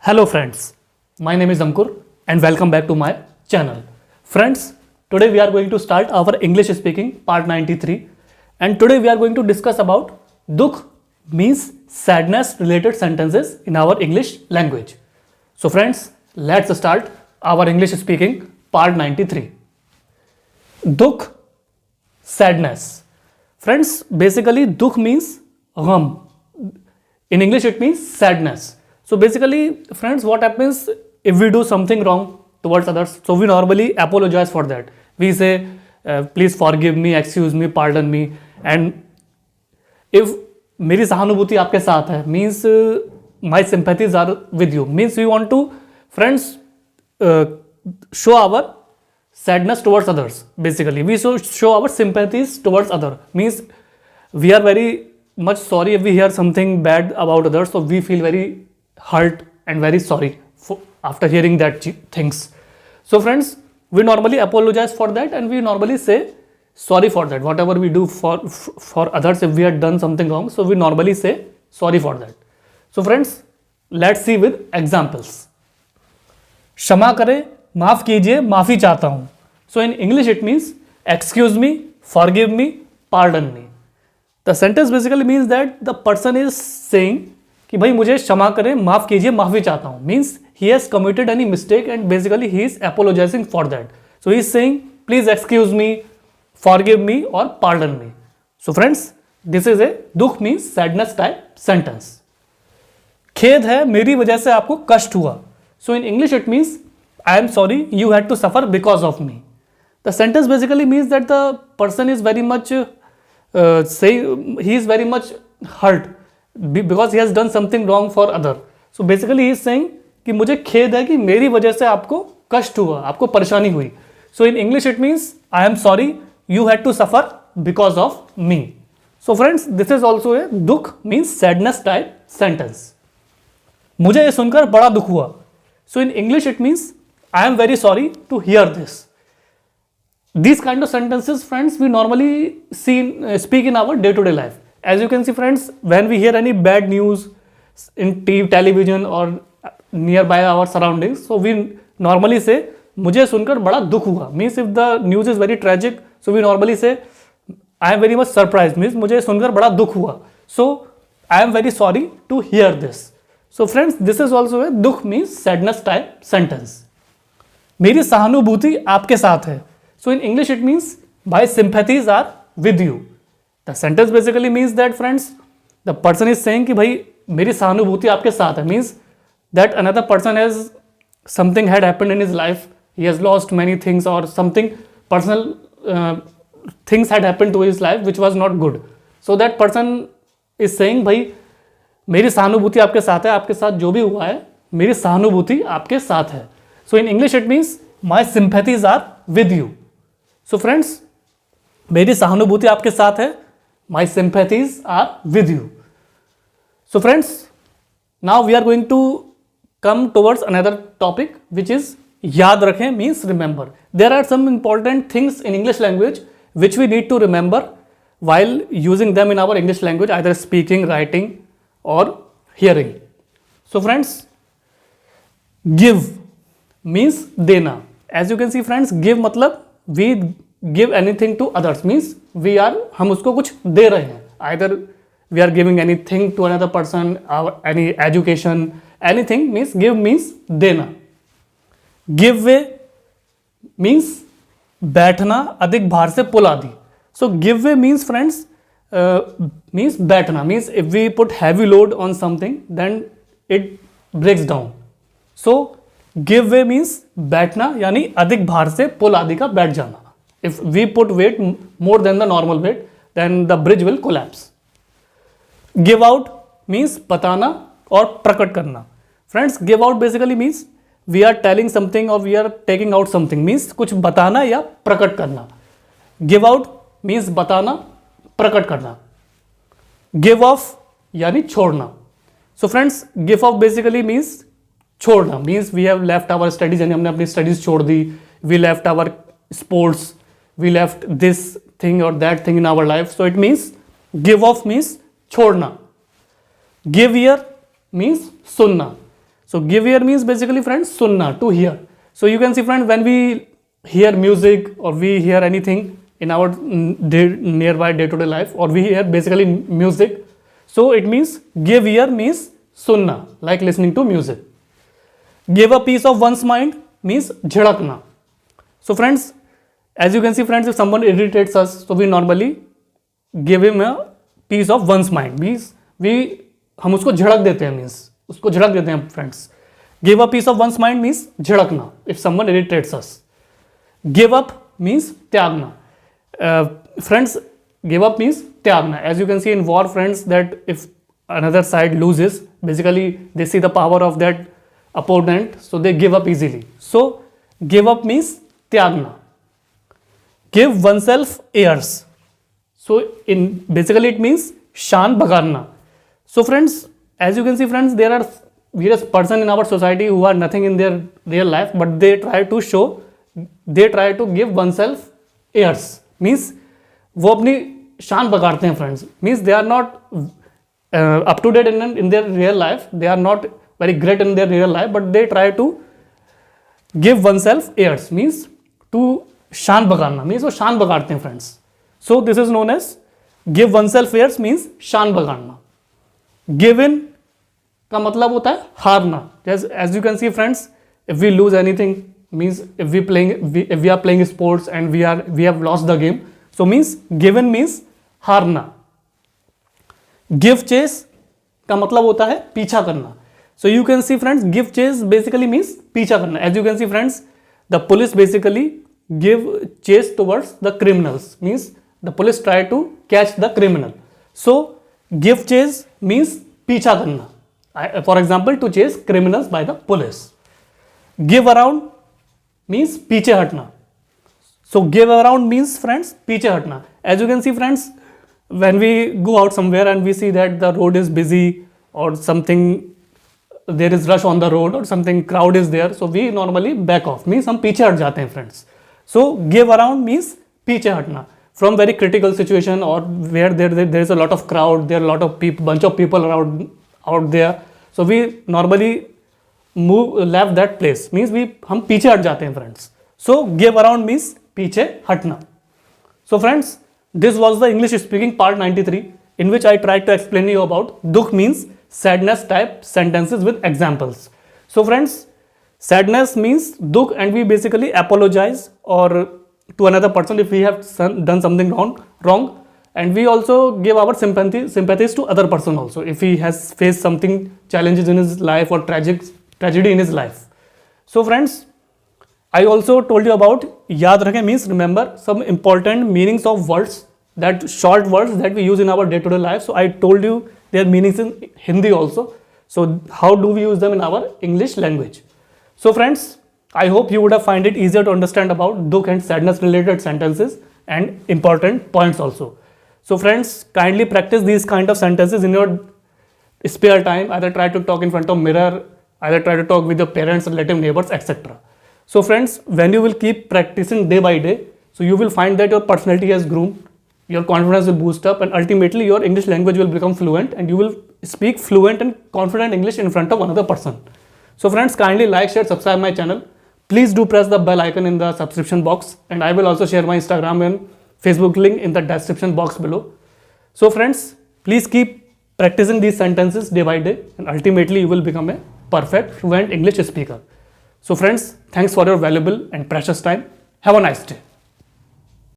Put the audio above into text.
Hello friends, my name is Ankur and welcome back to my channel. Friends, today we are going to start our English speaking part 93 and today we are going to discuss about dukh means sadness related sentences in our English language. So friends, let's start our English speaking part 93. Dukh, sadness. Friends, basically dukh means gham. In English it means sadness. So basically, friends, what happens if we do something wrong towards others? So we normally apologize for that. We say, please forgive me, excuse me, pardon me. And if मेरी सहानुभूति आपके साथ है, means my sympathies are with you. Means we want to, friends, show our sadness towards others. Basically, we show our sympathies towards others. Means we are very much sorry if we hear something bad about others. So we feel very hurt and very sorry after hearing that things. So friends, we normally apologize for that and we normally say sorry for that. Whatever we do for others, if we had done something wrong, so we normally say sorry for that. So friends, let's see with examples. क्षमा करें, माफ कीजिए, माफी चाहता हूं. So in English it means excuse me, forgive me, pardon me. The sentence basically means that the person is saying कि भाई मुझे क्षमा करें, माफ कीजिए, माफी चाहता हूं. Means he has committed any mistake and basically he is apologizing for that. So he is saying please excuse me, forgive me or pardon me. So friends, this is a dukh means sadness type sentence. खेद है, मेरी वजह से आपको कष्ट हुआ. So in English it means I am sorry you had to suffer because of me. The sentence basically means that the person is very much he is very much hurt because he has done something wrong for other. So basically he is saying कि मुझे खेद है कि मेरी वजह से आपको कष्ट हुआ, आपको परेशानी हुई. So in English it means I am sorry you had to suffer because of me. So friends, this is also a dukh means sadness type sentence. मुझे ये सुनकर बड़ा दुख हुआ. So in English it means I am very sorry to hear this. These kind of sentences, friends, we normally speak in our day-to-day life. As you can see, friends, when we hear any bad news in TV, television or nearby our surroundings, so we normally say, मुझे सुनकर बड़ा दुख हुआ. Means if the news is very tragic, so we normally say, I am very much surprised. Means मुझे सुनकर बड़ा दुख हुआ. So I am very sorry to hear this. So friends, this is also a dukh means sadness type sentence. मेरी सहानुभूति आपके साथ है. So in English it means my sympathies are with you. The sentence basically means that, friends, the person is saying कि भाई मेरी सहानुभूति आपके साथ है. Means that another person has something had happened in his life. He has lost many things or something personal things had happened to his life which was not good. So that person is saying भाई मेरी सहानुभूति आपके साथ है, आपके साथ जो भी हुआ है मेरी सहानुभूति आपके साथ है. So in English it means my sympathies are with you. So friends, मेरी सहानुभूति आपके साथ है, my sympathies are with you. So friends, now we are going to come towards another topic which is याद रखें means remember. There are some important things in English language which we need to remember while using them in our English language, either speaking, writing or hearing. So friends, give means देना. As you can see, friends, give मतलब we give anything to others. Means we are हम उसको कुछ दे रहे हैं. Either we are giving anything to another person, any education, anything. Means give means देना. Give way means बैठना, अधिक भार से पुल आदि. So give way means, friends, means बैठना. Means if we put heavy load on something, then it breaks down. So give way means बैठना यानी अधिक भार से पुल आदि का बैठ जाना. If we put weight more than the normal weight, then the bridge will collapse. Give out means बताना और प्रकट करना. Friends, give out basically means we are telling something or we are taking out something. Means कुछ बताना या प्रकट करना. Give out means बताना, प्रकट करना. Give off यानी छोड़ना. So friends, give off basically means छोड़ना. Means we have left our studies यानी हमने अपनी studies छोड़ दी. We left our sports. We left this thing or that thing in our life. So it means give off means छोड़ना. Give ear means सुनना. So give ear means basically friends sunna, to hear. So you can see friends, when we hear music or we hear anything in our nearby day-to-day life, or we hear basically music, so it means give ear means sunna, like listening to music. Give a piece of one's mind means jhadakna. So friends, as you can see friends, if someone irritates us, so we normally give him a piece of one's mind, means हम उसको झड़क देते हैं, means उसको झड़क देते हैं friends. Give a piece of one's mind means झड़कना if someone irritates us. Give up means त्यागना. फ्रेंड्स, गिव अप मीन्स त्यागना. As you can see in war friends, that if another side loses, basically they see the power of that opponent, so they give up easily. So give up means त्यागना. Give oneself airs. So in basically it means शान बगाड़ना. So friends, as you can see friends, there are various person in our society who are nothing in their real life, but they try to give oneself airs. Means वो अपनी शान बगाड़ते हैं friends. Means they are not up to date in their real life. They are not very great in their real life, but they try to give oneself airs. Means to शान बगाड़ना, means वो शान बगाड़ते हैं friends. So this is known as give oneself airs means शान बगाड़ना. Give in का मतलब होता है हारना. As you can see friends, if we lose anything, means if we are playing sports and we have lost the game, so means give in means हारना. Give chase का मतलब होता है पीछा करना. So you can see friends, give chase basically means पीछा करना. As you can see friends, the police basically give chase towards the criminals, means the police try to catch the criminal. So give chase means पीछा करना. For example, to chase criminals by the police. Give around means पीछे हटना. So give around means friends पीछे हटना. As you can see friends, when we go out somewhere and we see that the road is busy or something, there is rush on the road or something crowd is there, so we normally back off, means हम पीछे हट जाते हैं friends. So give around means पीछे हटना from very critical situation or where there is a lot of crowd, there are a lot of people, bunch of people out there, so we normally left that place, means हम पीछे हट जाते हैं friends. So give around means पीछे हटना. So friends, this was the English speaking part 93, in which I tried to explain you about dukh means sadness type sentences with examples. So friends, sadness means dukh, and we basically apologize or to another person if we have done something wrong, and we also give our sympathies to other person also if he has faced something challenges in his life or tragedy in his life. So friends, I also told you about याद रखें means remember some important meanings of words, that short words that we use in our day-to-day life. So I told you their meanings in Hindi also. So how do we use them in our English language? So friends, I hope you would have find it easier to understand about dukh and sadness related sentences and important points also. So friends, kindly practice these kind of sentences in your spare time. Either try to talk in front of mirror, either try to talk with your parents, relative, neighbors, etc. So friends, when you will keep practicing day by day, so you will find that your personality has grown, your confidence will boost up, and ultimately your English language will become fluent, and you will speak fluent and confident English in front of another person. So friends, kindly like, share, subscribe my channel. Please do press the bell icon in the subscription box, and I will also share my Instagram and Facebook link in the description box below. So friends, please keep practicing these sentences day by day, and ultimately you will become a perfect fluent English speaker. So friends, thanks for your valuable and precious time. Have a nice day.